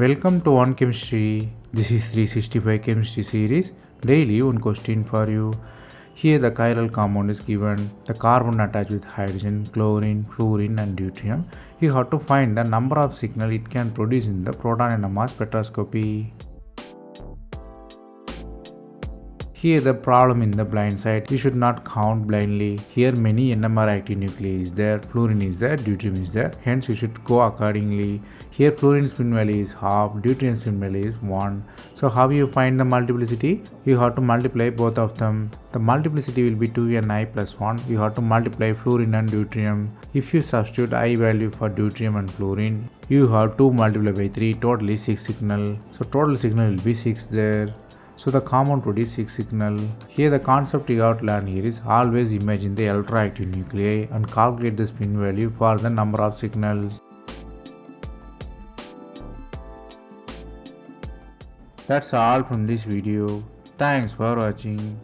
Welcome to One Chemistry. This is 365 Chemistry series. Daily one question for you. Here the chiral compound is given. The carbon attached with hydrogen, chlorine, fluorine and deuterium. You have to find the number of signal it can produce in the proton NMR spectroscopy. Here the problem in the blind side, you should not count blindly. Here many NMR active nuclei is there, fluorine is there, deuterium is there, hence you should go accordingly. Here fluorine spin value is half, deuterium spin value is 1. So how you find the multiplicity? You have to multiply both of them. The multiplicity will be 2ni plus 1. You have to multiply fluorine and deuterium. If you substitute I value for deuterium and fluorine, you have 2 multiplied by 3, totally 6 signal. So total signal will be 6 there. So the compound produces 6 signal. Here the concept you have to learn here is always imagine the electroactive nuclei and calculate the spin value for the number of signals. That's all from this video. Thanks for watching.